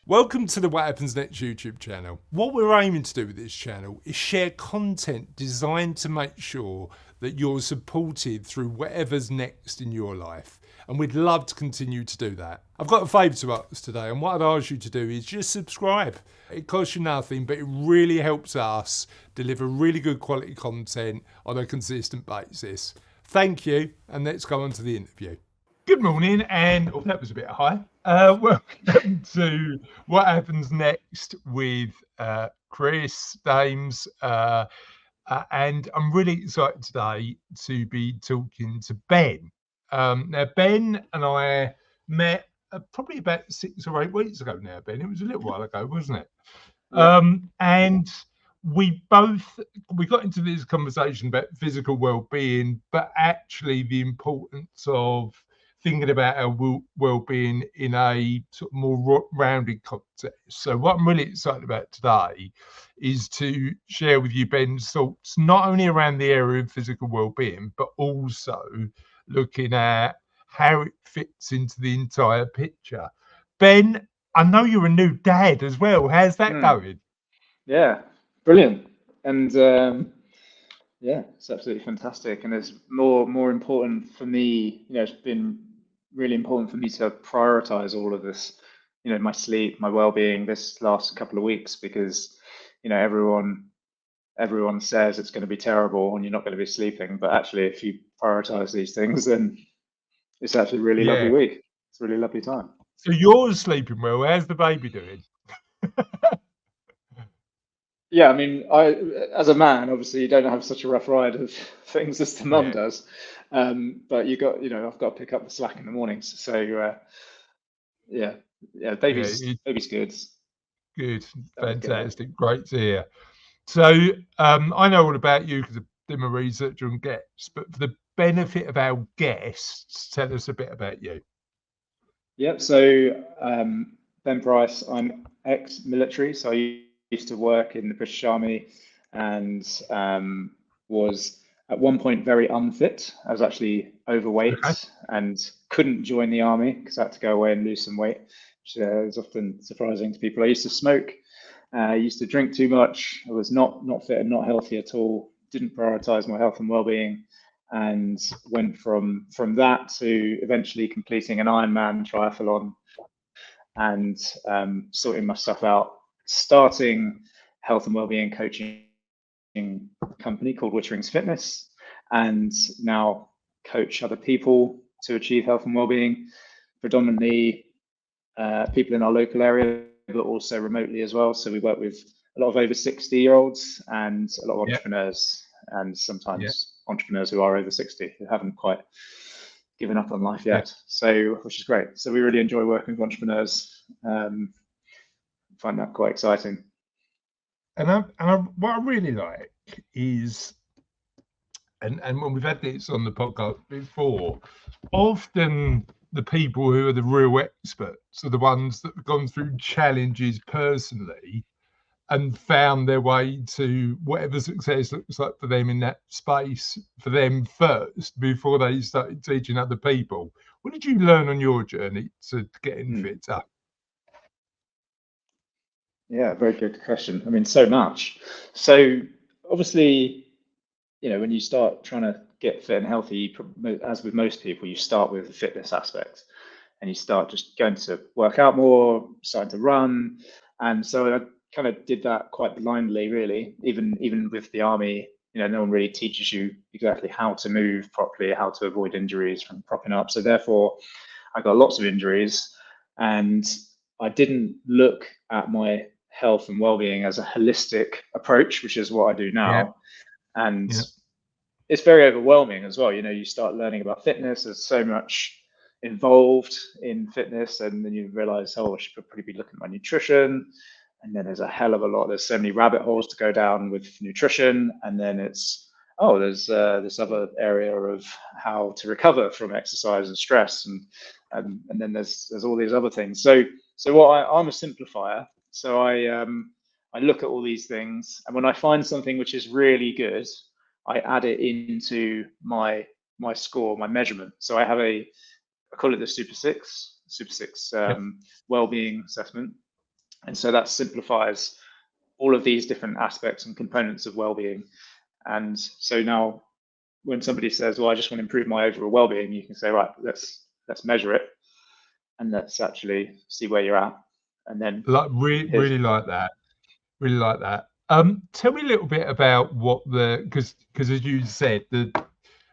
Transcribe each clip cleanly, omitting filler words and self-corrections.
Welcome to the What Happens Next YouTube channel. What we're aiming to do with this channel is share content designed to make sure that you're supported through whatever's next in your life. And we'd love to continue to do that. I've got a favour to ask today, and what I'd ask you to do is just subscribe. It costs you nothing, but it really helps us deliver really good quality content on a consistent basis. Thank you, and let's go on to the interview. Good morning, and that was a bit high. Welcome to What Happens Next with Chris Dames, and I'm really excited today to be talking to Ben. Now, Ben and I met probably about 6 or 8 weeks ago now, Ben. It was a little while ago, wasn't it? Yeah. And we got into this conversation about physical well-being, but actually the importance of thinking about our well-being in a sort of more rounded context. So what I'm really excited about today is to share with you Ben's thoughts, not only around the area of physical well-being, but also looking at how it fits into the entire picture. Ben, I know you're a new dad as well. How's that going? Yeah, brilliant. And yeah, it's absolutely fantastic. And it's more important for me, it's been really important for me to prioritize all of this, my sleep, my well-being this last couple of weeks, because, everyone says it's going to be terrible and you're not going to be sleeping. But actually, if you prioritize these things, then it's actually a really lovely Yeah. week. It's a really lovely time. So you're sleeping well. How's the baby doing? Yeah, I mean, as a man, obviously, you don't have such a rough ride of things as the mum Yeah. does. But I've got to pick up the slack in the mornings. So yeah, Yeah, baby's good. good. That'll get there. Fantastic. Great to hear. So I know all about you because I've done my research on guests, but for the benefit of our guests, tell us a bit about you. Yep. So Ben Price, I'm ex-military, so I used to work in the British Army and was at one point very unfit. I was actually Okay. overweight and couldn't join the army because I had to go away and lose some weight, which is often surprising to people. I used to smoke, I used to drink too much. I was not fit and not healthy at all. Didn't prioritize my health and well-being, and went from that to eventually completing an Ironman triathlon and sorting my stuff out, starting health and wellbeing coaching company called Wittering's Fitness, and now coach other people to achieve health and wellbeing, predominantly people in our local area, but also remotely as well. So we work with a lot of over 60-year-olds and a lot of entrepreneurs, and sometimes entrepreneurs who are over 60 who haven't quite given up on life yet. So, which is great. So we really enjoy working with entrepreneurs. Find that quite exciting. What I really like is, and when we've had this on the podcast before, often the people who are the real experts are the ones that have gone through challenges personally and found their way to whatever success looks like for them in that space for them first before they started teaching other people. What did you learn on your journey to getting fitter? Yeah, very good question. I mean, so much. So obviously, when you start trying to get fit and healthy, as with most people, you start with the fitness aspect and you start just going to work out more, starting to run. And so I kind of did that quite blindly, really. Even with the army, no one really teaches you exactly how to move properly, how to avoid injuries from propping up. So therefore, I got lots of injuries, and I didn't look at my health and well-being as a holistic approach, which is what I do Yeah, now. And yeah, it's very overwhelming as well. You start learning about fitness. There's so much involved in fitness, and then you realize, oh, I should probably be looking at my nutrition. And then there's a hell of a lot. There's so many rabbit holes to go down with nutrition, and then it's there's this other area of how to recover from exercise and stress, and then there's all these other things. So I'm a simplifier. So I look at all these things, and when I find something which is really good, I add it into my score, my measurement. So I call it the Super Six yeah. well-being assessment. And so that simplifies all of these different aspects and components of well-being. And so now when somebody says, well, I just want to improve my overall well-being, you can say, right, let's measure it and let's actually see where you're at. And then really like that. Really like that. Tell me a little bit about what because as you said,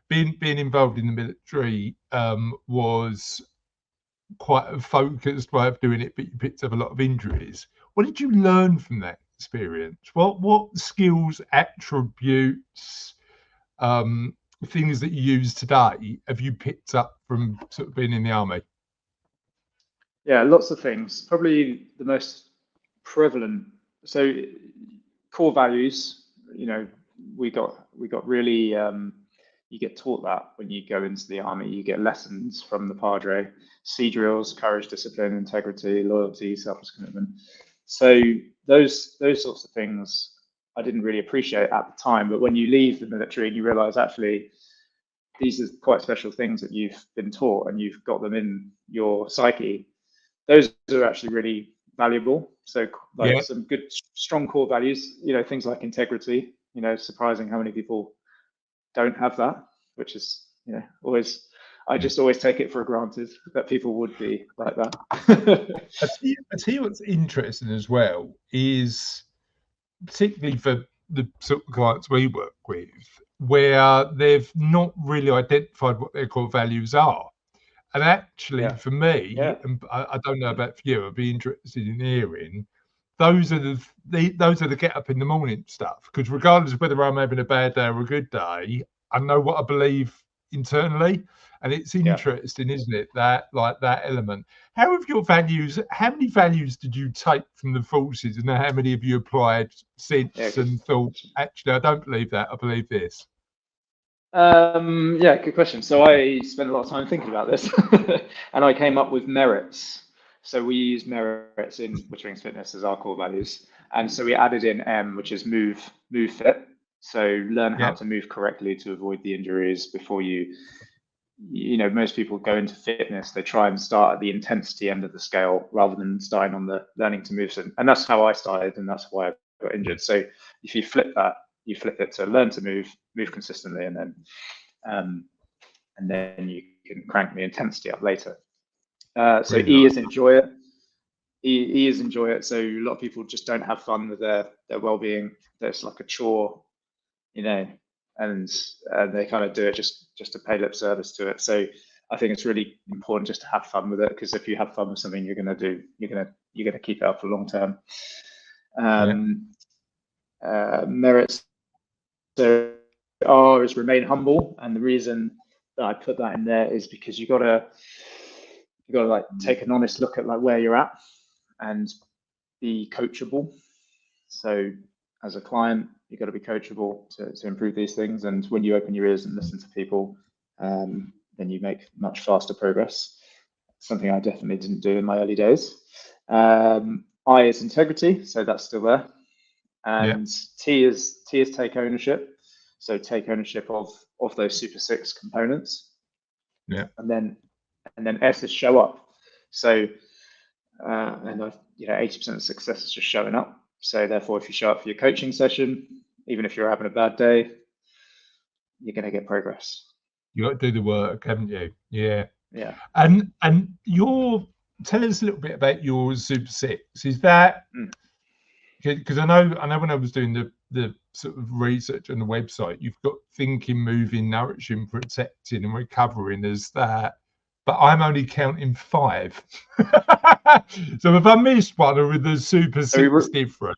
being involved in the military was quite a focused way of doing it, but you picked up a lot of injuries. What did you learn from that experience? What skills, attributes, things that you use today have you picked up from sort of being in the army? Yeah, lots of things. Probably the most prevalent. So core values, we got really, you get taught that when you go into the army. You get lessons from the Padre, sea drills, courage, discipline, integrity, loyalty, selfless commitment. So those sorts of things I didn't really appreciate at the time, but when you leave the military and you realize actually these are quite special things that you've been taught and you've got them in your psyche, those are actually really valuable. So like some good strong core values, things like integrity, surprising how many people don't have that, which is, always, I just always take it for granted that people would be like that. I tell you what's interesting as well is, particularly for the sort of clients we work with, where they've not really identified what their core values are. And actually, for me, and I don't know about for you, I'd be interested in hearing, those are the get up in the morning stuff. Because regardless of whether I'm having a bad day or a good day, I know what I believe internally. And it's interesting, isn't it? That element. How many values did you take from the forces, and how many have you applied since and thought, actually, I don't believe that, I believe this? Good question. So I spent a lot of time thinking about this and I came up with merits. So we use merits in which means fitness as our core values. And so we added in M, which is move fit. So learn how to move correctly to avoid the injuries before most people go into fitness, they try and start at the intensity end of the scale rather than starting on the learning to move. And that's how I started and that's why I got injured. So if you flip it to learn to move consistently, and then you can crank the intensity up later. So E is enjoy it. E is enjoy it. So a lot of people just don't have fun with their well-being. There's like a chore, and they kind of do it just to pay lip service to it. So I think it's really important just to have fun with it, because if you have fun with something, you're gonna keep it up for long term. Merits. So R is remain humble, and the reason that I put that in there is because you gotta like take an honest look at like where you're at and be coachable. So as a client, you got to be coachable to improve these things. And when you open your ears and listen to people, then you make much faster progress. Something I definitely didn't do in my early days. I is integrity, so that's still there. And T is take ownership. So take ownership of those Super 6 components. Yeah. And then S is show up. So 80% of success is just showing up. So therefore, if you show up for your coaching session, even if you're having a bad day, you're going to get progress. You got to do the work, haven't you? Yeah. Yeah. And tell us a little bit about your Super 6. Is that because I know when I was doing the sort of research on the website, you've got thinking, moving, nourishing, protecting, and recovering as that. But I'm only counting 5. So if I missed one, or with the Super 6 different?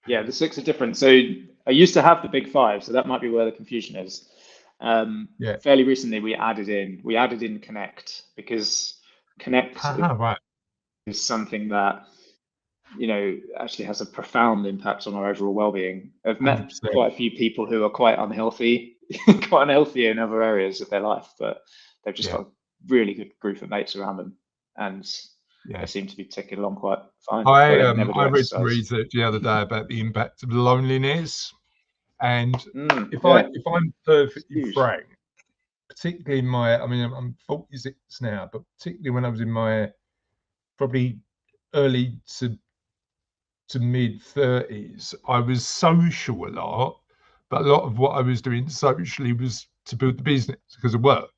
Yeah, the 6 are different. So I used to have the big 5, so that might be where the confusion is. Fairly recently, we added in Connect, because Connect is something that actually has a profound impact on our overall well-being. I've met 100%. Quite a few people who are quite unhealthy in other areas of their life, but they've just got a really good group of mates around them, and they seem to be ticking along quite fine. I read some research the other day about the impact of loneliness, and if I'm perfectly frank, particularly in I'm 46 now, but particularly when I was in my probably early to mid 30s, I was social a lot, but a lot of what I was doing socially was to build the business because of work.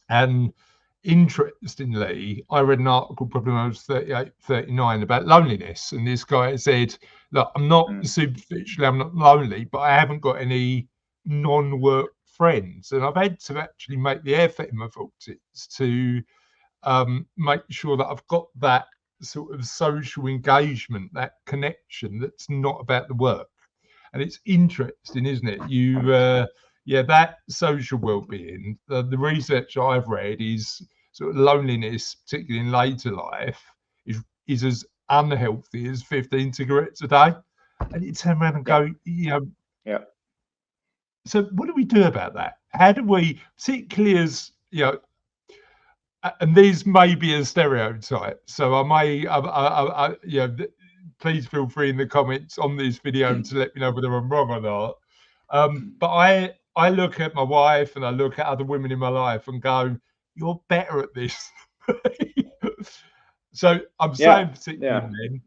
And interestingly, I read an article probably when I was 38, 39 about loneliness. And this guy said, look, I'm not superficially, I'm not lonely, but I haven't got any non-work friends. And I've had to actually make the effort in my 40s to make sure that I've got that sort of social engagement, that connection that's not about the work. And it's interesting, isn't it? That social well-being, the research I've read is sort of loneliness, particularly in later life, is as unhealthy as 15 cigarettes a day. And you turn around and go, yeah. So what do we do about that? How do we, particularly as, and these may be a stereotype, so I may, please feel free in the comments on this video to let me know whether I'm wrong or not. But I look at my wife and I look at other women in my life and go, you're better at this. So I'm saying particularly men.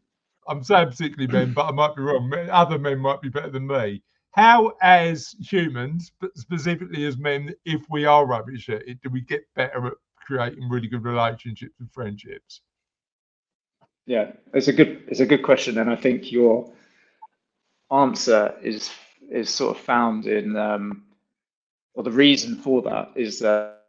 I'm saying particularly men, but I might be wrong. Other men might be better than me. How, as humans, but specifically as men, if we are rubbish at it, do we get better at creating really good relationships and friendships? Yeah, it's a good question, and I think your answer is sort of found in, or the reason for that is that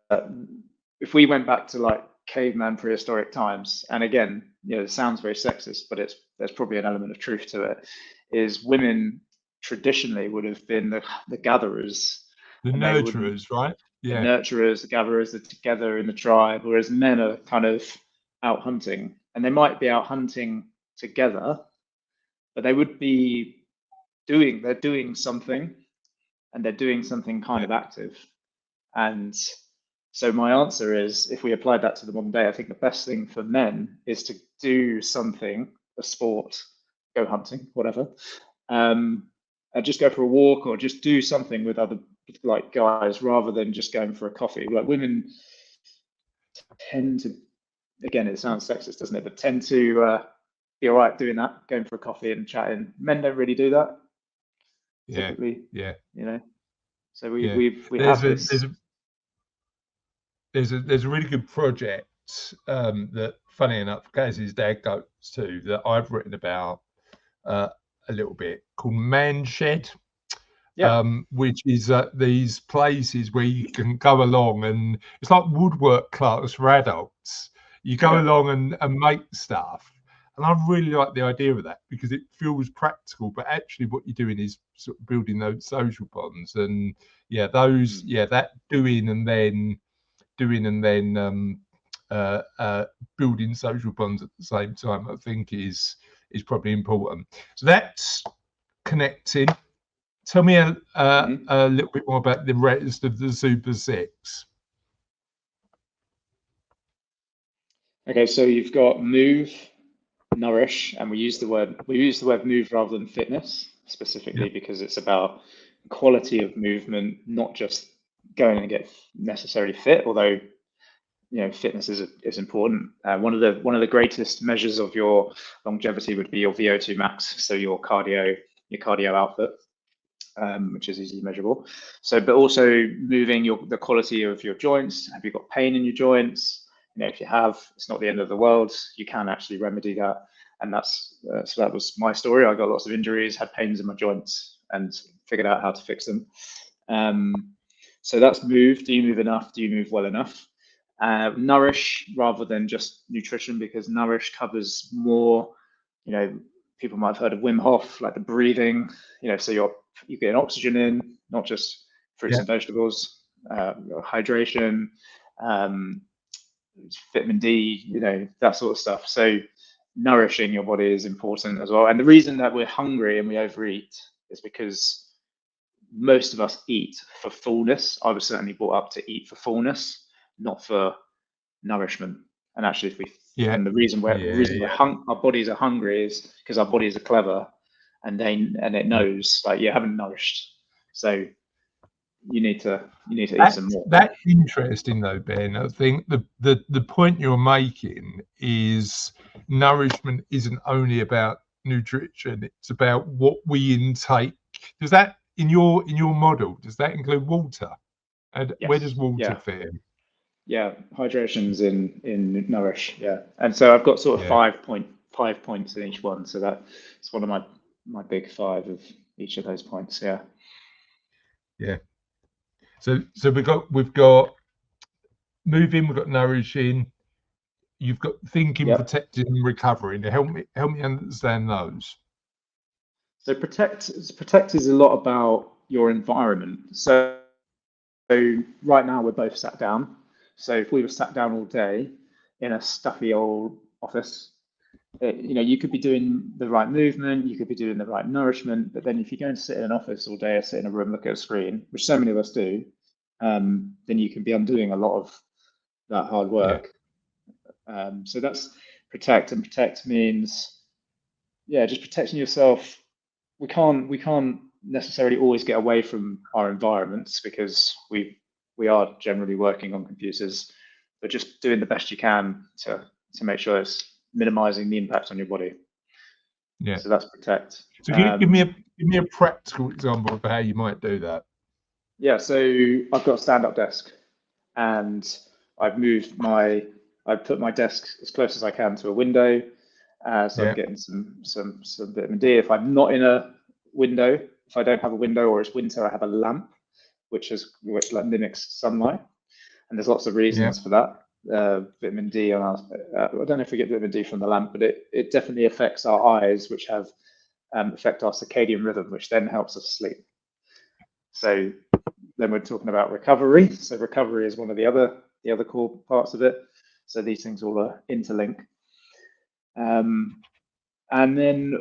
if we went back to like caveman prehistoric times, and again, it sounds very sexist, but there's probably an element of truth to it, is women traditionally would have been the gatherers, the nurturers, right? Yeah, the nurturers, the gatherers, are together in the tribe, whereas men are kind of out hunting, and they might be out hunting together, but they would be doing something, and they're doing something kind of active. And so my answer is, if we applied that to the modern day, I think the best thing for men is to do something, a sport, go hunting, whatever, and just go for a walk or just do something with other like guys rather than just going for a coffee. Like women tend to, again, it sounds sexist, doesn't it? But tend to be all right doing that, going for a coffee and chatting. Men don't really do that. Typically, So we have this. There's a really good project that, funny enough, Gaz's dad goes to, that I've written about a little bit, called Man Shed. Which is these places where you can go along, and it's like woodwork class for adults. You go along and make stuff. And I really like the idea of that because it feels practical, but actually what you're doing is sort of building those social bonds. And that doing and then building social bonds at the same time, I think is probably important. So that's connecting. Tell me a little bit more about the rest of the Super Six. Okay, so you've got move, nourish, and we use the word move rather than fitness specifically because it's about quality of movement, not just going and get necessarily fit, although fitness is important. One of the greatest measures of your longevity would be your VO2 max, so your cardio output, which is easily measurable. So, but also moving the quality of your joints. Have you got pain in your joints? If you have, it's not the end of the world. You can actually remedy that. And so that was my story. I got lots of injuries, had pains in my joints, and figured out how to fix them. So that's move. Do you move enough? Do you move well enough? Nourish rather than just nutrition, because nourish covers more. People might have heard of Wim Hof, like the breathing. So you get oxygen in, not just fruits and vegetables, hydration, vitamin D, that sort of stuff. So nourishing your body is important as well. And the reason that we're hungry and we overeat is because most of us eat for fullness. I was certainly brought up to eat for fullness, not for nourishment. And actually, and the reason our bodies are hungry is because our bodies are clever, and it knows like you haven't nourished, so you need to eat some more. That's interesting though, Ben. I think the point you're making is nourishment isn't only about nutrition, it's about what we intake. Does that, in your model, does that include water? And where does Yes. water Yeah. fit in? Yeah. Hydration's in Nourish. Yeah. And so I've got sort of Yeah, 5 points in each one. So that's one of my big five of each of those points. Yeah. yeah. So we've got moving, we've got nourishing, you've got thinking, Yep. protecting, and recovering. Help me understand those. So protect is a lot about your environment. So right now we're both sat down. So if we were sat down all day in a stuffy old office, you could be doing the right movement, you could be doing the right nourishment, but then if you go and sit in an office all day or sit in a room, look at a screen, which so many of us do, then you can be undoing a lot of that hard Yeah, work. So that's protect, and protect means, yeah, just protecting yourself. We can't necessarily always get away from our environments because we are generally working on computers, but just doing the best you can to make sure it's minimizing the impact on your body. yeah. So that's protect. So give me a practical example of how you might do that. Yeah, so I've got a stand-up desk, and I've put my desk as close as I can to a window, so I'm Yeah, getting some vitamin D. If I'm not in a window, if I don't have a window or it's winter, I have a lamp, which like mimics sunlight, and there's lots of yeah, reasons for that. Vitamin D on I don't know if we get vitamin D from the lamp, but it definitely affects our eyes, which affect our circadian rhythm, which then helps us sleep. So then we're talking about recovery. So recovery is one of the other core parts of it. So these things all interlink. And then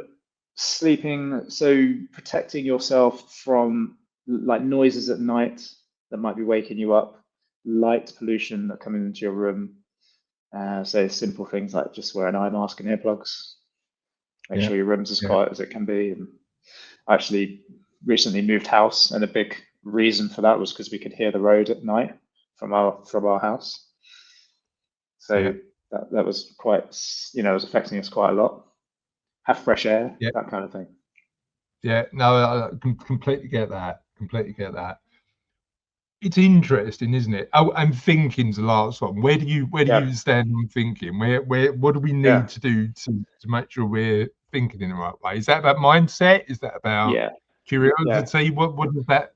sleeping, so protecting yourself from like noises at night that might be waking you up, light pollution that coming into your room. So simple things like just wear an eye mask and earplugs. Make yeah, sure your room's as yeah, quiet as it can be. And I actually recently moved house, and a big reason for that was because we could hear the road at night from our house. yeah, So that was quite, it was affecting us quite a lot. Have fresh air, yeah, that kind of thing. yeah. No, I completely get that. Completely get that. It's interesting, isn't it? Oh, and thinking's the last one. Where do you Yeah, stand on thinking? What do we yeah, need to do to make sure we're thinking in the right way? Is that about mindset? Is that about yeah, yeah, curiosity? What does that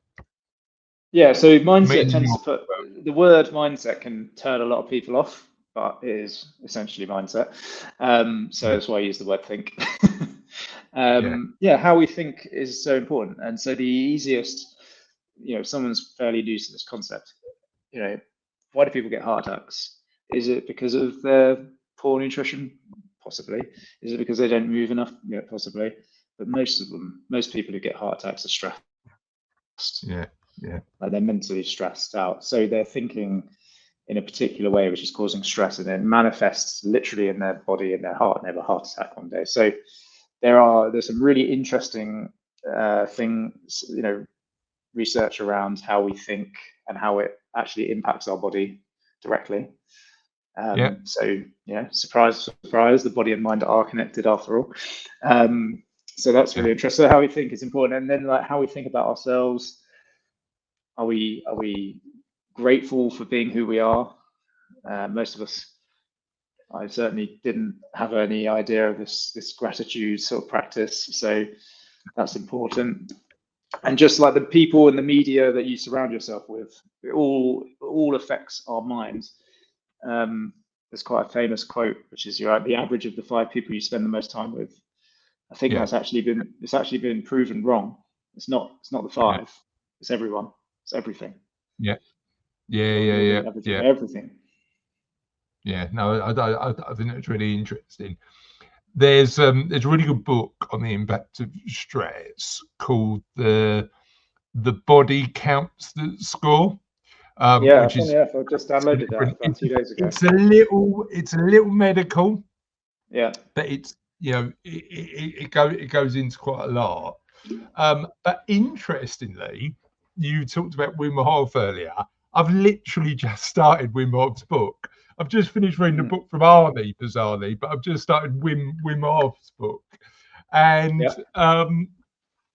yeah. So mindset mean in tends your to put world? the word mindset can turn a lot of people off, but it is essentially mindset. So Yeah, that's why I use the word think. yeah, Yeah, how we think is so important. And so the easiest, if someone's fairly new to this concept, why do people get heart attacks? Is it because of their poor nutrition? Possibly. Is it because they don't move enough? Yeah, possibly. But most people who get heart attacks are stressed. yeah, yeah, Like they're mentally stressed out. So they're thinking in a particular way, which is causing stress, and it manifests literally in their body, in their heart, and they have a heart attack one day. So there's some really interesting things, research around how we think and how it actually impacts our body directly. yeah, So yeah, surprise, surprise, the body and mind are connected after all. So that's yeah, really interesting. So how we think is important, and then like how we think about ourselves. Are we grateful for being who we are? Most of us, I certainly didn't have any idea of this gratitude sort of practice. So that's important. And just like the people and the media that you surround yourself with, it all affects our minds. There's quite a famous quote, which is you're the average of the 5 people you spend the most time with. I think yeah, it's actually been proven wrong. It's not the yeah, five. It's everyone. It's everything. yeah, yeah, You're yeah, the average of yeah, everything. yeah. No, I think that's really interesting. There's a really good book on the impact of stress called the Body Counts the Score, Yeah, which funny is enough. I just downloaded that about 2 days ago. it's a little medical, Yeah, but it's it goes into quite a lot. But interestingly, you talked about Wim Hof earlier. I've literally just started Wim Hof's book. I've just finished reading a book from Arnie, bizarrely, but I've just started Wim Hof's book, and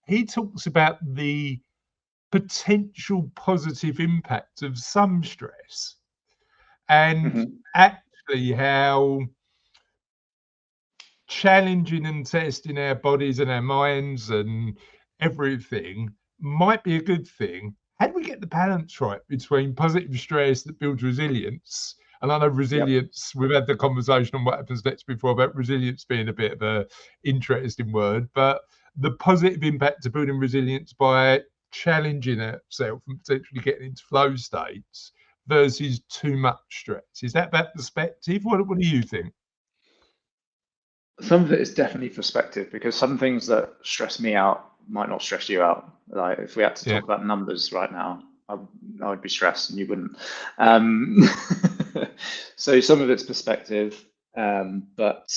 he talks about the potential positive impact of some stress, and actually how challenging and testing our bodies and our minds and everything might be a good thing. How do we get the balance right between positive stress that builds resilience? And I know resilience, we've had the conversation on what happens next before about resilience being a bit of a interesting word, but the positive impact of building resilience by challenging ourselves and potentially getting into flow states versus too much stress. Is that perspective? What do you think? Some of it is definitely perspective, because some things that stress me out might not stress you out. Like if we had to talk about numbers right now, I would be stressed and you wouldn't. So some of it's perspective, but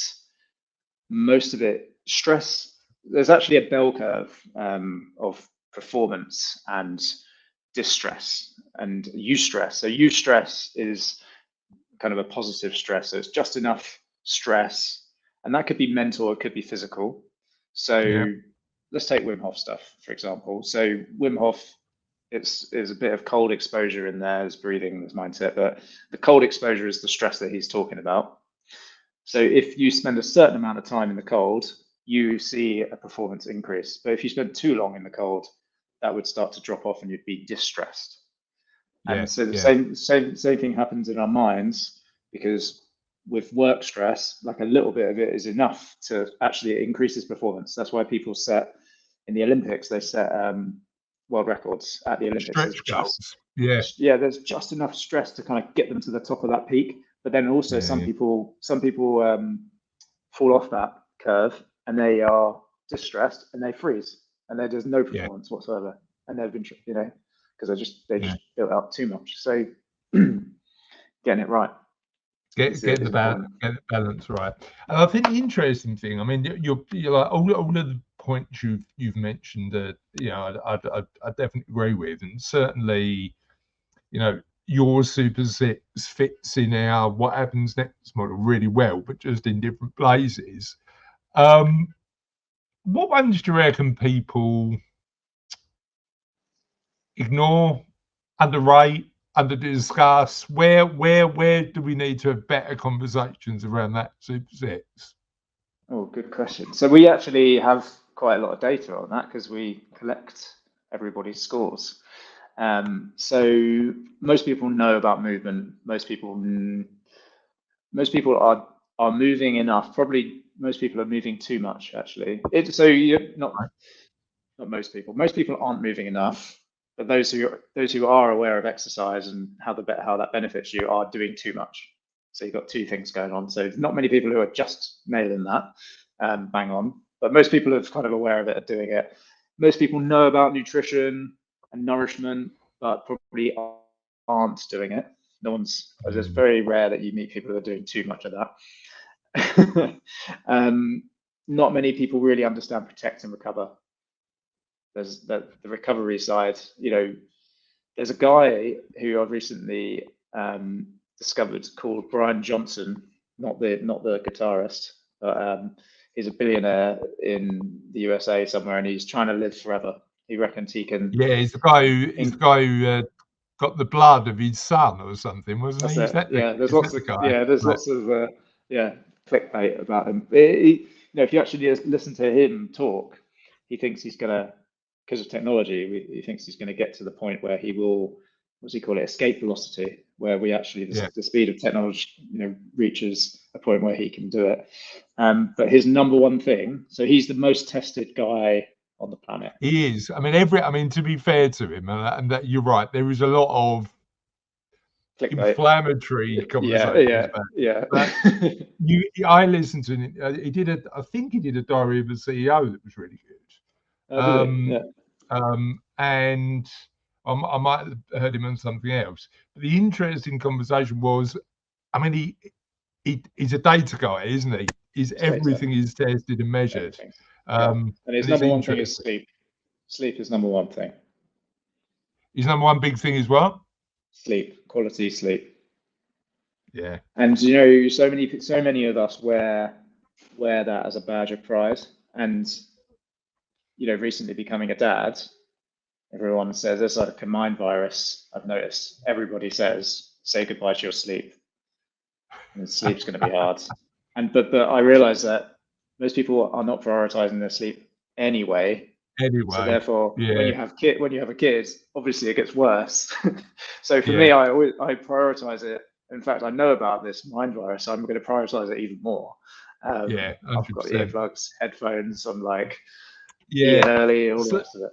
most of it, stress, there's actually a bell curve of performance and distress and eustress. So eustress is kind of a positive stress. So it's just enough stress, and that could be mental, it could be physical. So let's take Wim Hof stuff, for example. So Wim Hof, it's a bit of cold exposure in there, there's breathing, there's mindset, but the cold exposure is the stress that he's talking about. So if you spend a certain amount of time in the cold, you see a performance increase. But if you spend too long in the cold, that would start to drop off and you'd be distressed. And so the same thing happens in our minds, because with work stress, like a little bit of it is enough to actually increase his performance. That's why people set in the Olympics, they set world records at the Olympics. Stretch goals. There's just enough stress to kind of get them to the top of that peak. But then also some people fall off that curve and they are distressed and they freeze and there's no performance whatsoever. And they've been, because they just built up too much. So getting it right. Get the balance right. And I think the interesting thing, I mean, you're like all of the points you've mentioned that I definitely agree with, and certainly, your Super 6 fits in our what happens next model really well, but just in different places. What ones do you reckon people ignore, underrate, under-discuss? Where do we need to have better conversations around that Super 6? Oh, good question. So we actually have quite a lot of data on that because we collect everybody's scores. So most people know about movement. Most people are moving enough. Probably most people are moving too much, actually. Not most people. Most people aren't moving enough. But those who are aware of exercise and how that benefits you are doing too much. So you've got two things going on. So not many people who are just nailing that, bang on. But most people are kind of aware of it, are doing it. Most people know about nutrition and nourishment, but probably aren't doing it. It's very rare that you meet people who are doing too much of that. Not many people really understand protect and recover. There's the recovery side. There's a guy who I've recently discovered called Brian Johnson, not the guitarist, but he's a billionaire in the USA somewhere, and he's trying to live forever. He reckons he can. Yeah, he's the guy who got the blood of his son or something, wasn't he? There's lots of clickbait about him. If you actually listen to him talk, he thinks he's gonna, because of technology, he thinks he's going to get to the point where he will, what's he call it, escape velocity, where we actually the speed of technology, reaches a point where he can do it. But his number one thing, so he's the most tested guy on the planet. He is. I mean, to be fair to him, and that you're right, there is a lot of inflammatory conversations. I listened to him. I think he did a Diary of a CEO that was really good. And I might have heard him on something else. But the interesting conversation was, I mean, he's a data guy, isn't he? Everything is tested and measured. And his number one thing is sleep. Sleep is number one thing. His number one big thing is what? Sleep, quality sleep. Yeah. And you know, so many of us wear that as a badge of pride. And you know, recently becoming a dad, everyone says there's like a mind virus. I've noticed everybody says say goodbye to your sleep, and sleep's going to be hard. And but I realize that most people are not prioritizing their sleep anyway. So Anyway, therefore, when yeah, you have a kid, obviously it gets worse. So for me, yeah, I prioritize it. In fact, I know about this mind virus, so I'm going to prioritize it even more. yeah, I've got 100%. earplugs, headphones. I'm like Yeah. eating early, all the So rest of it.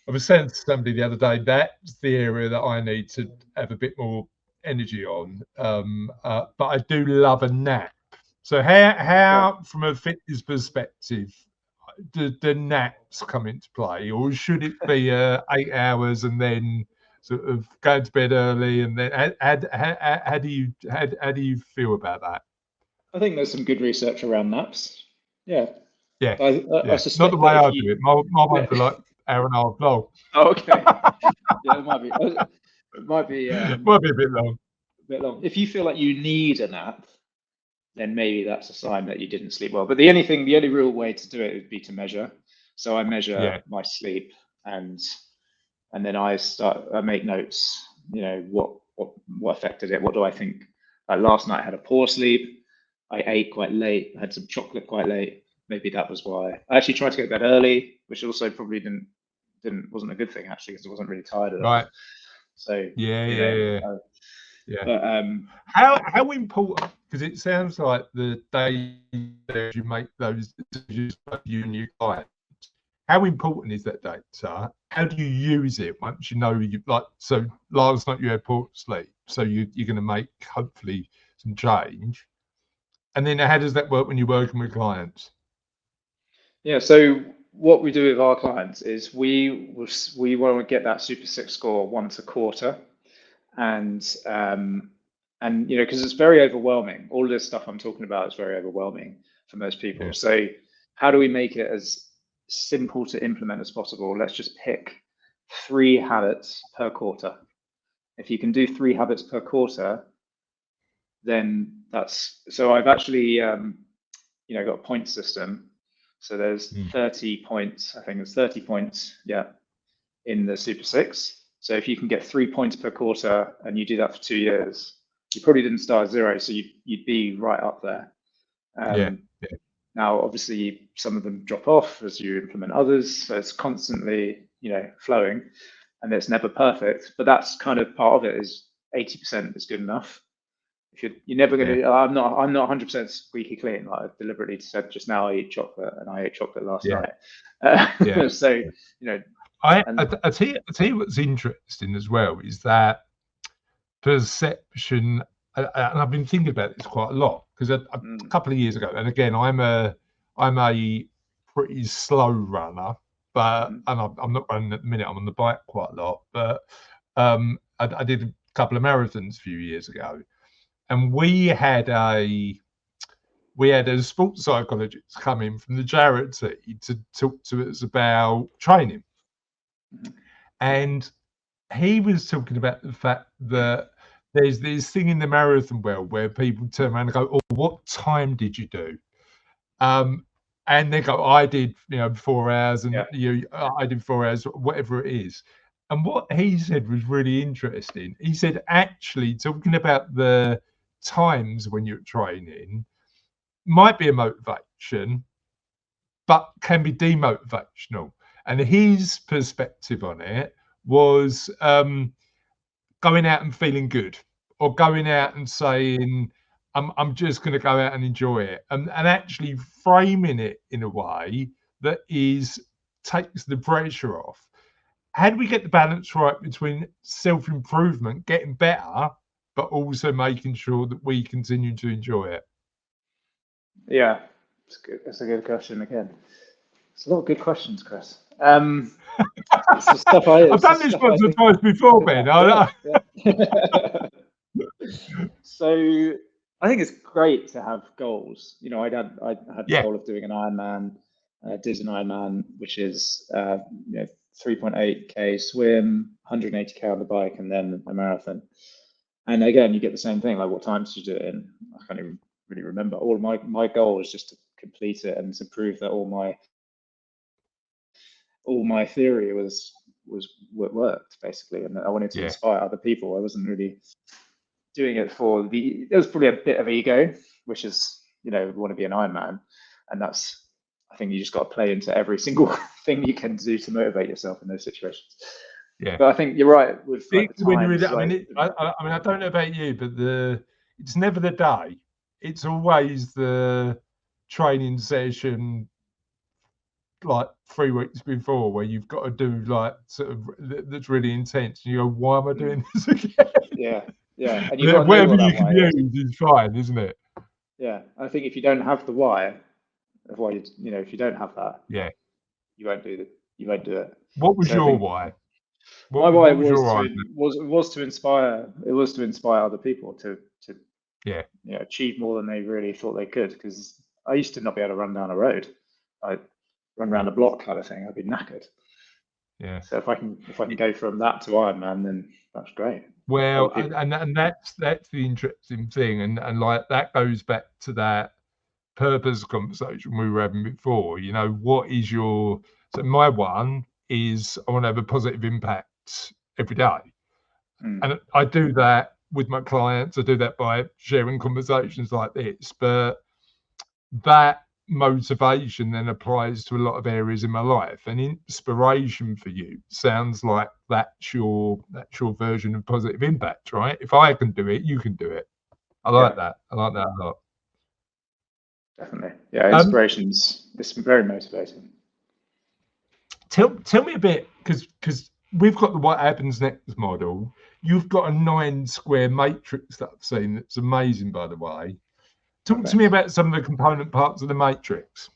I was saying to somebody the other day, that's the area that I need to have a bit more energy on. But I do love a nap. So Yeah. how from a fitness perspective, do the naps come into play, or should it be 8 hours and then sort of go to bed early, and then how do you feel about that? I think there's some good research around naps. Yeah, Yeah, I yeah, not the suspect way that I if do you, it. My yeah, ones are like hour and a half long. oh, okay, yeah, it might be Might be a bit long. a bit long. If you feel like you need a nap, then maybe that's a sign that you didn't sleep well. But the only real way to do it would be to measure. So I measure Yeah, my sleep, and then I make notes. You know what affected it. What do I think? Like last night, I had a poor sleep. I ate quite late. I had some chocolate quite late. Maybe that was why. I actually tried to go to bed early, which also probably didn't wasn't a good thing actually because I wasn't really tired enough. right. So Yeah, you yeah, know, yeah, yeah. but How important? Because it sounds like the day that you make those decisions, like you and your client. How important is that data? How do you use it once you know you like? So last night you had poor sleep, so you're going to make hopefully some change. And then how does that work when you're working with clients? yeah. So what we do with our clients is we want to get that Super Six score once a quarter, and you know because it's very overwhelming. All of this stuff I'm talking about is very overwhelming for most people. Yeah, So how do we make it as simple to implement as possible? Let's just pick 3 habits per quarter. If you can do 3 habits per quarter, then that's so I've actually you know got a point system. So there's mm. 30 points. I think there's 30 points. Yeah, in the Super Six. So if you can get 3 points per quarter and you do that for 2 years, you probably didn't start at zero, so you'd be right up there. Yeah, Um, yeah, Now, obviously, some of them drop off as you implement others, so it's constantly, you know, flowing, and it's never perfect. But that's kind of part of it. Is 80% is good enough. If you're never going yeah, to, I'm not 100% squeaky clean. Like I deliberately said just now, I eat chocolate, and I ate chocolate last yeah, night. yeah. So you know, and I tell you what's interesting as well is that perception, and I've been thinking about this quite a lot because a couple of years ago, and again, I'm a pretty slow runner, but mm, and I'm not running at the minute. I'm on the bike quite a lot, but I did a couple of marathons a few years ago, and we had a sports psychologist come in from the charity to talk to us about training, mm, and he was talking about the fact that there's this thing in the marathon world where people turn around and go, "Oh, what time did you do?" Um, and they go, "I did, 4 hours, and yeah, I did 4 hours, whatever it is." And what he said was really interesting. He said, actually, talking about the times when you're training might be a motivation, but can be demotivational. And his perspective on it was going out and feeling good, or going yeah, out and saying, I'm just going to go out and enjoy it, and actually framing it in a way that takes the pressure off. How do we get the balance right between self improvement, getting better, but also making sure that we continue to enjoy it? yeah. It's good. That's a good question again. It's a lot of good questions, Chris. I've It's the done this stuff I once or think twice before, Ben. about. Yeah, yeah. So I think it's great to have goals. You know, I had the Yeah, goal of doing an Ironman. I did an Ironman, which is 3.8K swim, 180K on the bike, and then a marathon. And again, you get the same thing. Like, what times did you do it in? I can't even really remember. All my goal was just to complete it and to prove that all my theory was what worked, basically. And I wanted to Yeah. inspire other people. I wasn't really doing it for there was probably a bit of ego, which is, we want to be an Ironman, and that's, I think you just got to play into every single thing you can do to motivate yourself in those situations. Yeah. But I think you're right with like the When you're in times. it, I mean, I don't know about you, but it's never the day. It's always the training session, like 3 weeks before, where you've got to do like sort of that's really intense. And you go, why am I doing this again? Yeah, and you've got to know Whatever what you that can why is. use is fine, isn't it? Yeah, I think if you don't have the why of why if you don't have that, Yeah. you won't do it. What was So I your think why? my What why was your why? was to inspire. It was to inspire other people to Yeah. achieve more than they really thought they could. Because I used to not be able to run down a road, I run around a block kind of thing. I'd be knackered. Yeah. So if I can go from that to Ironman, then that's great. Other Well, people. and that's the interesting thing, and like that goes back to that purpose conversation we were having before. What is your, so my one is I want to have a positive impact every day. And I do that with my clients. I do that by sharing conversations like this, but that motivation then applies to a lot of areas in my life. And inspiration for you sounds like that's your version of positive impact, right? If I can do it, you can do it. I like that. I like that a lot. Definitely. Yeah, inspiration's it's very motivating. Tell me a bit, because we've got the what happens next model. You've got a 9-square matrix that I've seen that's amazing, by the way. Talk to me about some of the component parts of the matrix.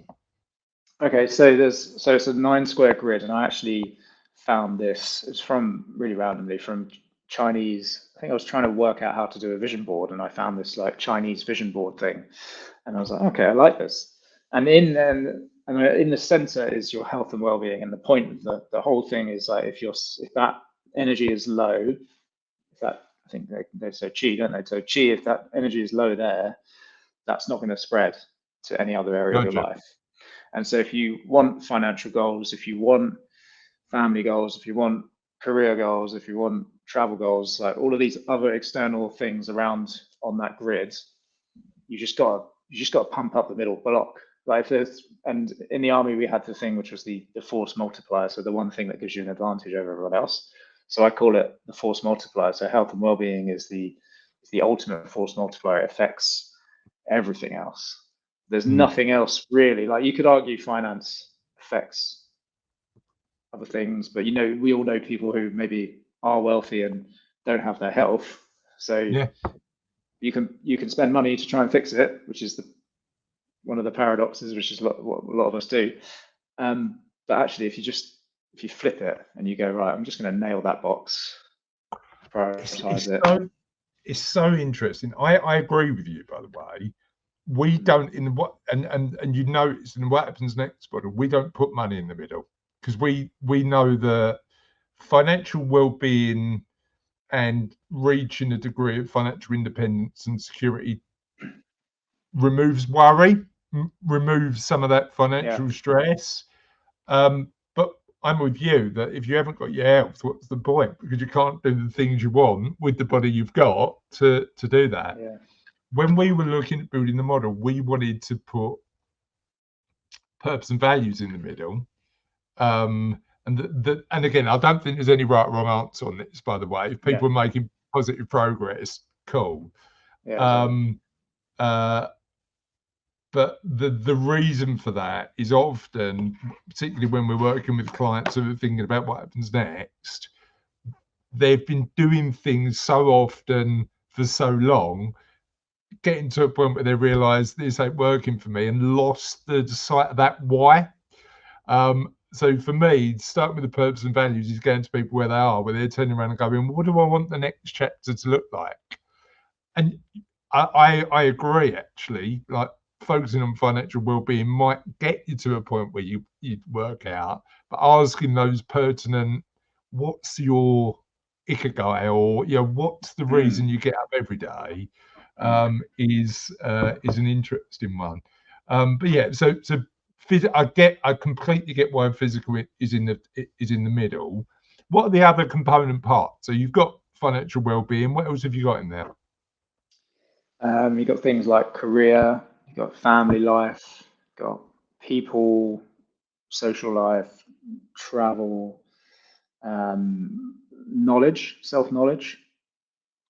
Okay, so it's a 9-square grid, and I actually found this. It's from really randomly from Chinese. I think I was trying to work out how to do a vision board, and I found this like Chinese vision board thing, and I was like, okay, I like this. And in the center is your health and well-being, and the point of the whole thing is like if that energy is low, I think they say chi, don't they? So chi, if that energy is low there, that's not going to spread to any other area of your Gotcha. life. And so if you want financial goals, if you want family goals, if you want career goals, if you want travel goals, like all of these other external things around on that grid, you just got to pump up the middle block. Like and in the army we had the thing which was the force multiplier, so the one thing that gives you an advantage over everyone else. So I call it the force multiplier. So health and well-being is the ultimate force multiplier. It affects everything else. There's nothing else really. Like you could argue finance affects other things, but we all know people who maybe are wealthy and don't have their health. So Yeah. you can spend money to try and fix it, which is one of the paradoxes, which is what a lot of us do. But actually, if you flip it and you go, right, I'm just going to nail that box, prioritize it. It's so interesting. I agree with you, by the way. We don't in what and you notice in what happens next model, we don't put money in the middle, because we know that financial well-being and reaching a degree of financial independence and security removes worry, removes some of that financial stress. But I'm with you that if you haven't got your health, what's the point? Because you can't do the things you want with the body you've got to do that. Yeah. When we were looking at building the model, we wanted to put purpose and values in the middle. And again, I don't think there's any right or wrong answer on this, by the way. If people are making positive progress, cool. Yeah. But the reason for that is often, particularly when we're working with clients who are thinking about what happens next, they've been doing things so often for so long, getting to a point where they realise this ain't working for me and lost the sight of that why. So for me, starting with the purpose and values is going to people where they are, where they're turning around and going, what do I want the next chapter to look like? And I agree, actually. Like, focusing on financial well-being might get you to a point where you work out, but asking those pertinent, what's your ikigai, or what's the reason you get up every day, is an interesting one. But yeah, so I completely get why physical is in the middle. What are the other component parts? So you've got financial well-being. What else have you got in there? You've got things like career, you've got family life, you've got people, social life, travel, knowledge, self-knowledge.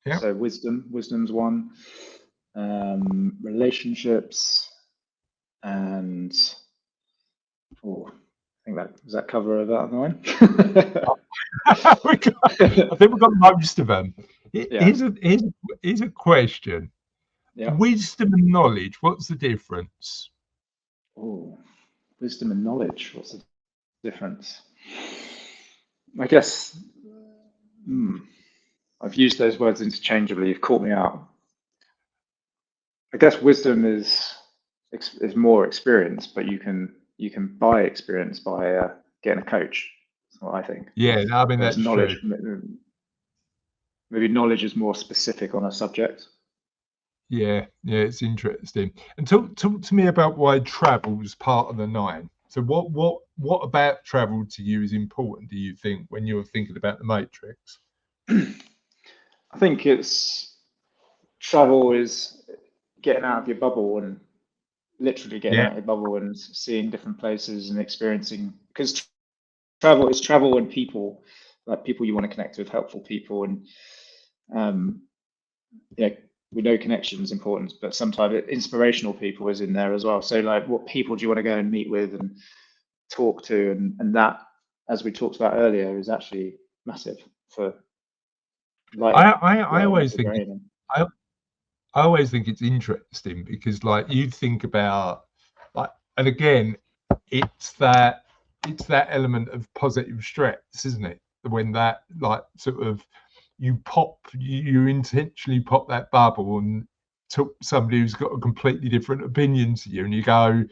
Yeah. So wisdom's one. Relationships, and I think that cover about 9. I think we've got most of them. Yeah. Here's a question. Yeah. Wisdom and knowledge, what's the difference? Oh, wisdom and knowledge. What's the difference? I guess I've used those words interchangeably. You've caught me out. I guess wisdom is more experience, but you can buy experience by getting a coach. That's what I think. Yeah, I mean, Whereas that's knowledge, true. maybe knowledge is more specific on a subject. Yeah, it's interesting. And talk to me about why travel is part of the 9. So what about travel to you is important, do you think, when you're thinking about the matrix? I think travel is getting out of your bubble, and literally getting Yeah, out of your bubble and seeing different places and experiencing, because travel is travel and people, like people you want to connect with, helpful people, and we know connection is important, but sometimes inspirational people is in there as well. So like, what people do you want to go and meet with and talk to, and that, as we talked about earlier, is actually massive for I always the think brain. I I always think it's interesting because, like, you think about, like, and again, it's that element of positive stress, isn't it? When that, like, sort of, you intentionally pop that bubble and took somebody who's got a completely different opinion to you, and you go,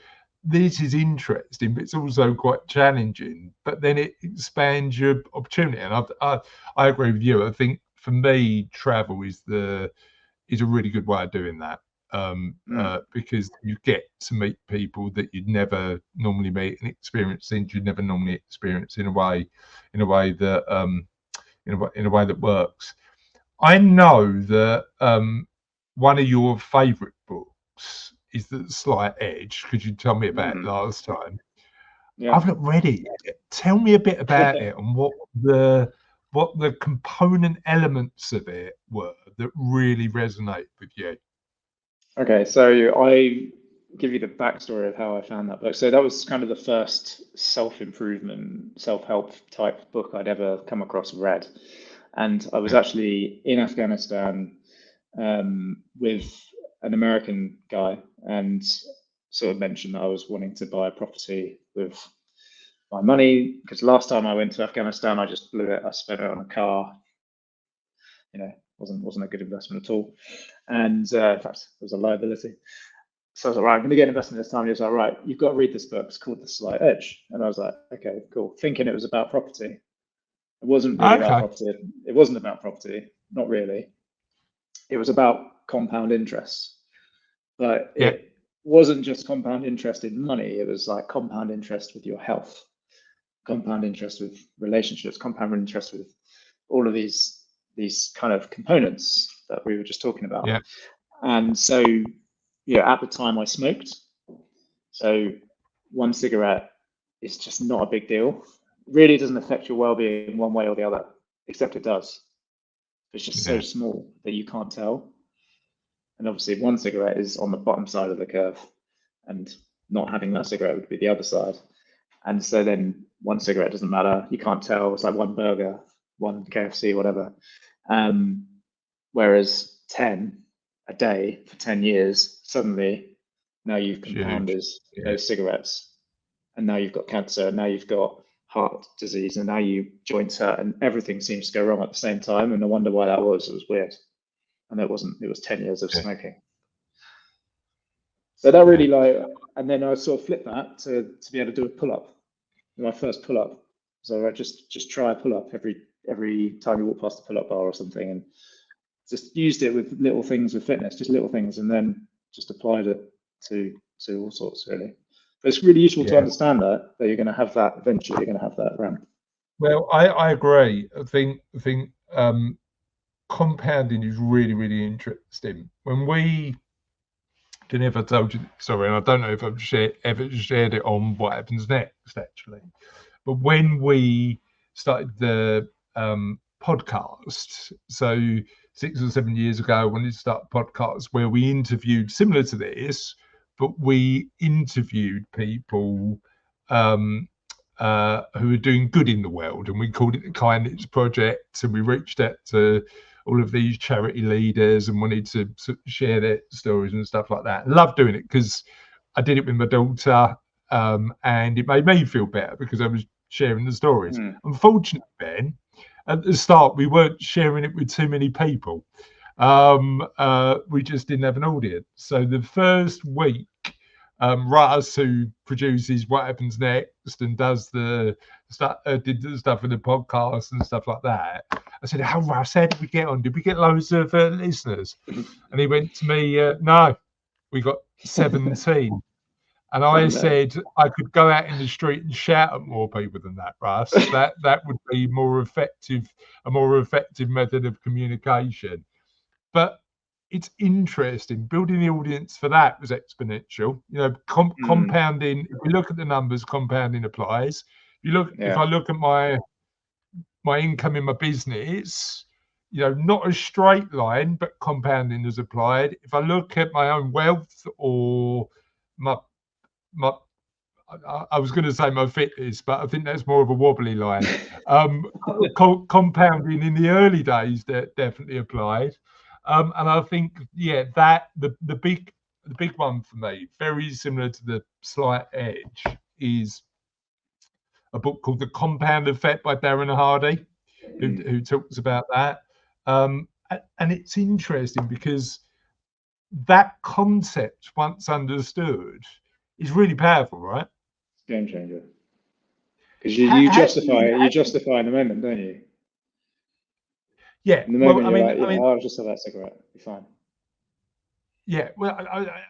this is interesting, but it's also quite challenging. But then it expands your opportunity, and I agree with you. I think for me, travel is a really good way of doing that, because you get to meet people that you'd never normally meet and experience things you'd never normally experience in a way that in a way that works. I know that one of your favourite books is The Slight Edge, because you told me about it last time. Yeah. I've not read it yet. Tell me a bit about it and what the component elements of it were that really resonate with you. Okay, so I give you the backstory of how I found that book. So that was kind of the first self-improvement, self-help type book I'd ever come across, read. And I was actually in Afghanistan with an American guy, and sort of mentioned that I was wanting to buy a property with my money, because last time I went to Afghanistan, I just blew it. I spent it on a car. Wasn't a good investment at all. And in fact, it was a liability. So I was like, right, I'm going to get an investment this time. And he was like, right, you've got to read this book. It's called The Slight Edge. And I was like, okay, cool. Thinking it was about property. It wasn't really about Okay. property. It wasn't about property, not really. It was about compound interest. But Yeah. it wasn't just compound interest in money. It was like compound interest with your health, compound interest with relationships, compound interest with all of these kind of components that we were just talking about. Yeah. And so, at the time I smoked. So one cigarette is just not a big deal. Really doesn't affect your well-being one way or the other, except it does. It's just so small that you can't tell. And obviously one cigarette is on the bottom side of the curve, and not having that cigarette would be the other side. And so then one cigarette doesn't matter. You can't tell. It's like one burger, one KFC, whatever. Whereas 10 a day for 10 years, suddenly now you've compounded those cigarettes, and now you've got cancer, and now you've got heart disease, and now you joints hurt, and everything seems to go wrong at the same time. And I wonder why that was. It was weird. And it wasn't. It was 10 years of smoking. So that really and then I sort of flipped that to be able to do a pull-up. My first pull-up. So I just try a pull-up every every time you walk past a pull-up bar or something, and just used it with little things with fitness, just little things, and then just applied it to all sorts really. But it's really useful to understand that you're going to have that eventually. You're going to have that around. Well, I agree. I think compounding is really, really interesting. When we, I don't know if I told you, sorry, and I don't know if I've ever shared it on What Happens Next, actually. But when we started the podcast, so 6 or 7 years ago, when we started podcasts where we interviewed, similar to this, but we interviewed people who are doing good in the world, and we called it the Kindness Project, and we reached out to all of these charity leaders and wanted to share their stories and stuff like that. I love doing it because I did it with my daughter, and it made me feel better because I was sharing the stories. Unfortunately, Ben, at the start, we weren't sharing it with too many people. We just didn't have an audience. So the first week, Russ, who produces What Happens Next and does the stuff, did the stuff for the podcast and stuff like that. I said, "How Russ? How did we get on? Did we get loads of listeners?" And he went to me, "No, we got 17." And I said, "I could go out in the street and shout at more people than that, Russ. That would be a more effective method of communication." But it's interesting. Building the audience for that was exponential. You know, compounding. If we look at the numbers, compounding applies. If I look at my income in my business, you know, not a straight line, but compounding is applied. If I look at my own wealth or my I was going to say my fitness, but I think that's more of a wobbly line. Compounding in the early days that definitely applied. And I think, that the big one for me, very similar to The Slight Edge, is a book called The Compound Effect by Darren Hardy, who talks about that. And it's interesting because that concept, once understood, is really powerful, right? Game changer. Because you justify in the moment, don't you? Yeah. In the moment, I'll just have that cigarette. Be fine. Yeah. Well,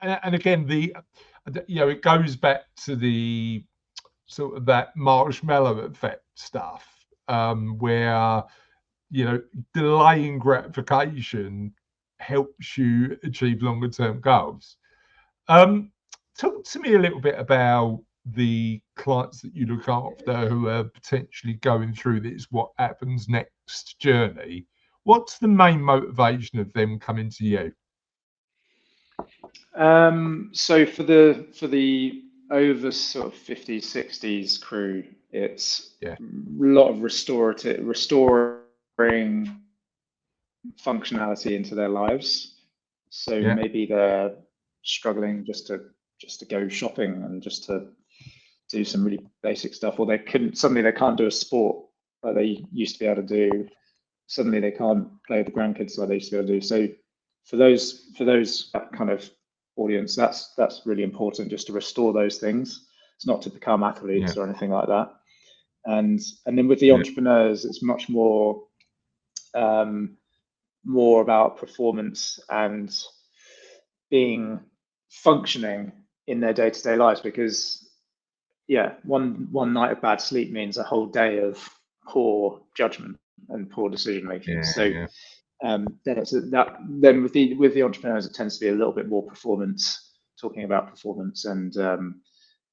and again, it goes back to the sort of that marshmallow effect stuff, where delaying gratification helps you achieve longer term goals. Talk to me a little bit about the clients that you look after who are potentially going through this What Happens Next journey. What's the main motivation of them coming to you? So for the over sort of 50s, 60s crew, it's a lot of restoring functionality into their lives. So maybe they're struggling just to go shopping and just to do some really basic stuff, or suddenly they can't do a sport like they used to be able to do. Suddenly they can't play with the grandkids like they used to be able to do. So for those kind of audience, that's really important, just to restore those things. It's not to become athletes or anything like that. And then with the entrepreneurs, it's much more about performance and being functioning in their day-to-day lives, because one night of bad sleep means a whole day of poor judgment and poor decision making. Then with the entrepreneurs, it tends to be a little bit more performance, talking about performance, and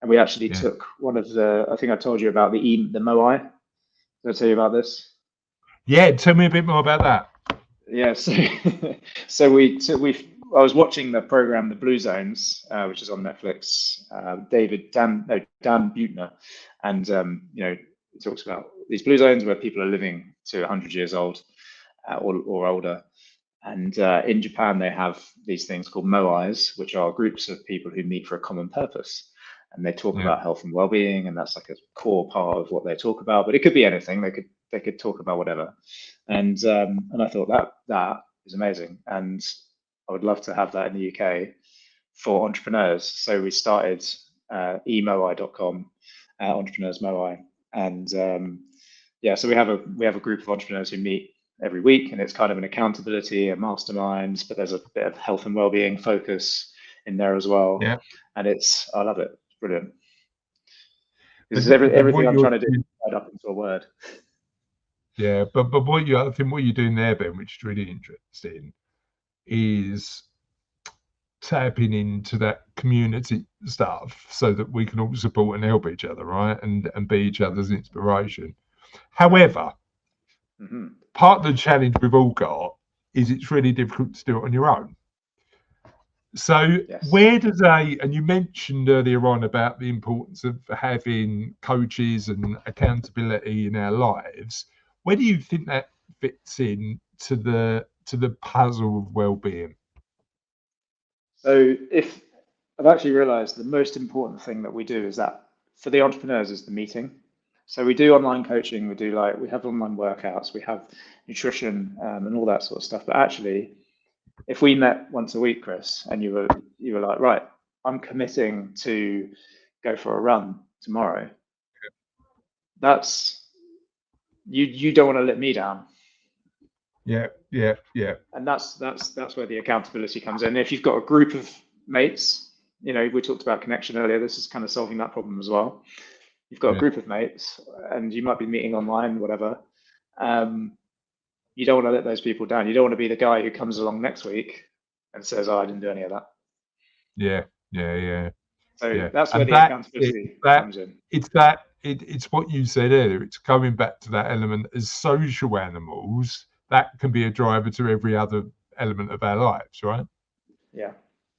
we actually took one of the, I think I told you about the MOI. Did I tell you about this? Yeah, tell me a bit more about that. Yeah, so I was watching the program The Blue Zones, which is on Netflix. Dan Buettner, and it talks about these blue zones where people are living to 100 years old or older. And in Japan, they have these things called moais, which are groups of people who meet for a common purpose. And they talk about health and well-being, and that's like a core part of what they talk about. But it could be anything. They could talk about whatever. And I thought that is amazing, and I would love to have that in the UK for entrepreneurs. So we started emoi.com, entrepreneurs MOI, and so we have a group of entrepreneurs who meet every week, and it's kind of an accountability, a mastermind, but there's a bit of health and well-being focus in there as well. Yeah. And I love it. It's brilliant. Because But everything what I'm you're trying to do is tied up into a word. Yeah, but I think what you're doing there, Ben, which is really interesting, is tapping into that community stuff so that we can all support and help each other, right? And be each other's inspiration. However, part of the challenge we've all got is it's really difficult to do it on your own. So where does and you mentioned earlier on about the importance of having coaches and accountability in our lives. Where do you think that fits in to the puzzle of well-being? So if I've actually realized the most important thing that we do is that for the entrepreneurs is the meeting. So we do online coaching, we have online workouts, we have nutrition and all that sort of stuff. But actually, if we met once a week, Chris, and you were like, right, I'm committing to go for a run tomorrow. That's you don't want to let me down. Yeah. And that's where the accountability comes in. If you've got a group of mates, we talked about connection earlier. This is kind of solving that problem as well. You've got a group of mates, and you might be meeting online, whatever. You don't want to let those people down. You don't want to be the guy who comes along next week and says, "Oh, I didn't do any of that." Yeah. So that's where the accountability comes in. It's what you said earlier. It's coming back to that element. As social animals, that can be a driver to every other element of our lives, right? Yeah,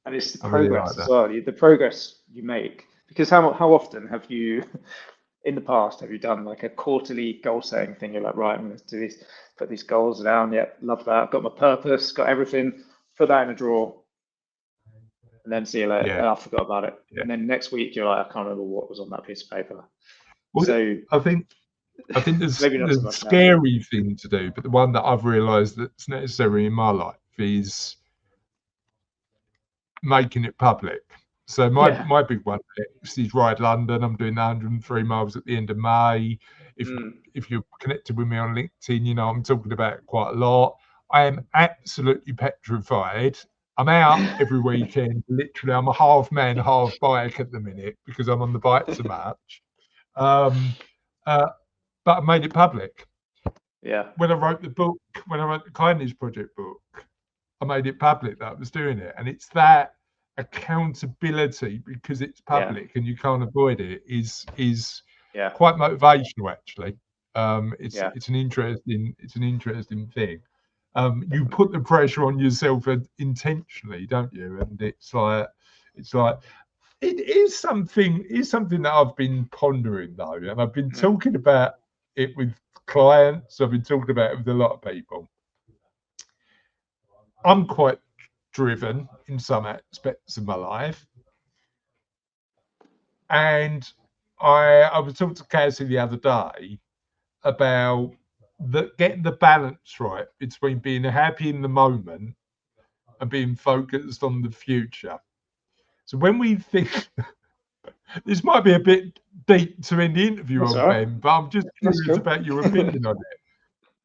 and it's the progress as well. The progress you make, because how often have you, in the past, have you done like a quarterly goal setting thing? You're like, right, I'm going to do these, put these goals down. Yeah, love that. Got my purpose, got everything. Put that in a drawer, and then see you later. Yeah. I forgot about it. Yeah. And then next week you're like, I can't remember what was on that piece of paper. Well, so I think the scary thing to do, but the one that I've realised that's necessary in my life is making it public. So my big one next is Ride London. I'm doing 103 miles at the end of May. If you're connected with me on LinkedIn, I'm talking about it quite a lot. I am absolutely petrified. I'm out every weekend. Literally, I'm a half man, half bike at the minute because I'm on the bike so much. But I made it public. Yeah. When I wrote the Kindness Project book, I made it public that I was doing it. And it's that accountability, because it's public and you can't avoid it, is quite motivational actually. It's an interesting thing. You put the pressure on yourself intentionally, don't you? And it's like it is something that I've been pondering though, and I've been talking about it with clients. I've been talking about it with a lot of people. I'm quite driven in some aspects of my life, and I was talking to Cassie the other day about getting the balance right between being happy in the moment and being focused on the future. So when we think this might be a bit deep to end the interview on, Ben, but I'm just curious about your opinion on it.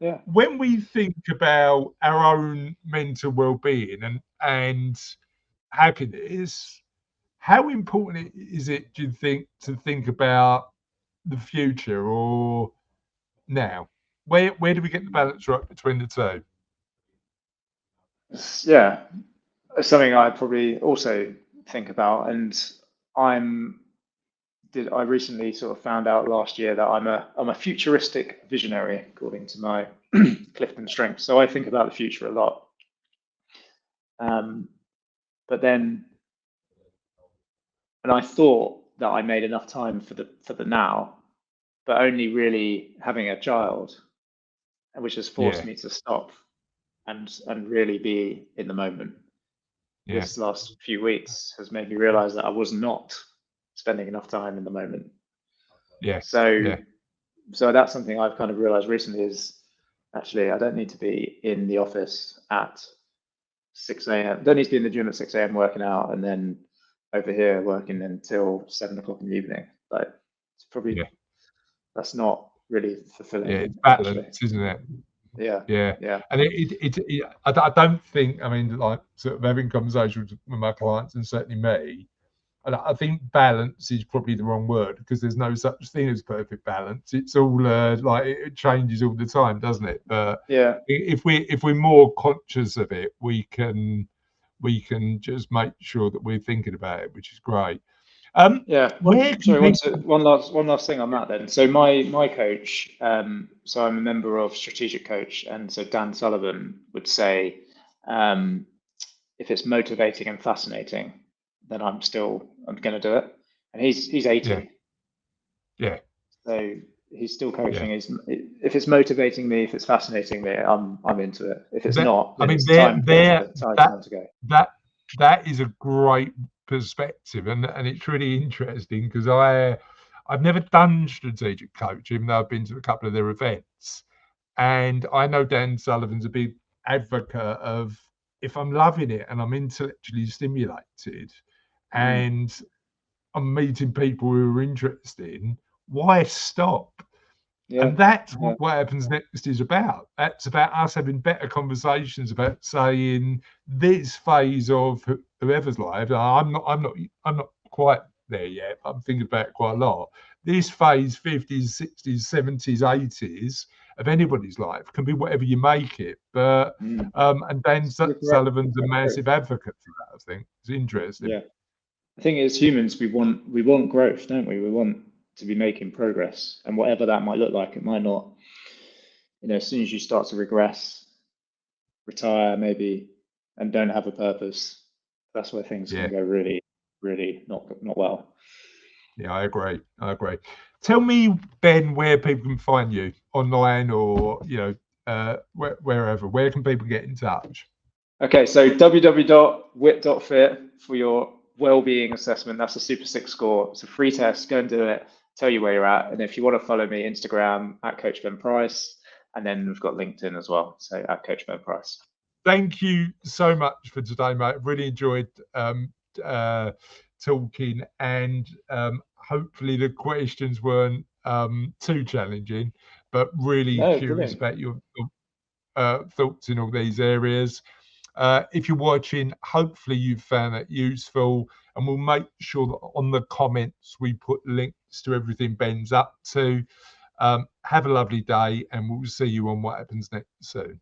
Yeah. When we think about our own mental well-being and happiness, how important is it, do you think, to think about the future or now? Where do we get the balance right between the two? Yeah, it's something I probably also think about, and I recently sort of found out last year that I'm a futuristic visionary according to my Clifton Strength. So I think about the future a lot. But then, and I thought that I made enough time for the now, but only really having a child, which has forced me to stop and really be in the moment. This last few weeks has made me realize that I was not spending enough time in the moment. So that's something I've kind of realized recently is actually I don't need to be in the office at 6 a.m. Don't need to be in the gym at 6 a.m. working out and then over here working until 7 o'clock in the evening. Like it's probably that's not really fulfilling. Yeah, it's Actually. balance, isn't it? Yeah. Yeah. Yeah. And I don't think, I mean, like sort of having conversations with my clients and certainly me, and I think balance is probably the wrong word because there's no such thing as perfect balance. It's all like it changes all the time, doesn't it? But Yeah. if we're more conscious of it, we can just make sure that we're thinking about it, which is great. Yeah. Where can Sorry, people? one last thing on that then. So my coach, so I'm a member of Strategic Coach, and so Dan Sullivan would say, if it's motivating and fascinating, then I'm going to do it. And he's Yeah, 80, yeah, so he's still yeah. coaching. If it's motivating me, if it's fascinating me, I'm into it. If it's That, not, I then mean, it's there, time there, that, to go. that is a great perspective, and it's really interesting because I've never done strategic coaching, even though I've been to a couple of their events, and I know Dan Sullivan's a big advocate of if I'm loving it and I'm intellectually stimulated, Mm. and I'm meeting people who are interested, why stop? Yeah. And that's Yeah. what happens next is about. That's about us having better conversations about saying this phase of whoever's life. I'm not quite there yet. I'm thinking about it quite a lot. This phase, 50s, 60s, 70s, 80s of anybody's life can be whatever you make it. But Mm. and Dan Regret. Sullivan's a massive advocate for that. I think it's interesting. Yeah. I think as humans, we want growth, don't we? We want to be making progress, and whatever that might look like, it might not. As soon as you start to regress, retire maybe, and don't have a purpose, that's where things Yeah. can go really, really not well. Yeah, I agree. Tell me, Ben, where people can find you online or, wherever. Where can people get in touch? Okay, so www.wit.fit for your well-being assessment. That's a Super 6 score. It's a free test. Go and do it. Tell you where you're at. And if you want to follow me, Instagram at Coach Ben Price. And then we've got LinkedIn as well. So at Coach Ben Price. Thank you so much for today, mate. I've really enjoyed talking, and hopefully the questions weren't too challenging, but really No, curious brilliant. about your thoughts in all these areas. If you're watching, hopefully you've found that useful, and we'll make sure that on the comments we put links to everything Ben's up to. Have a lovely day, and we'll see you on What Happens Next soon.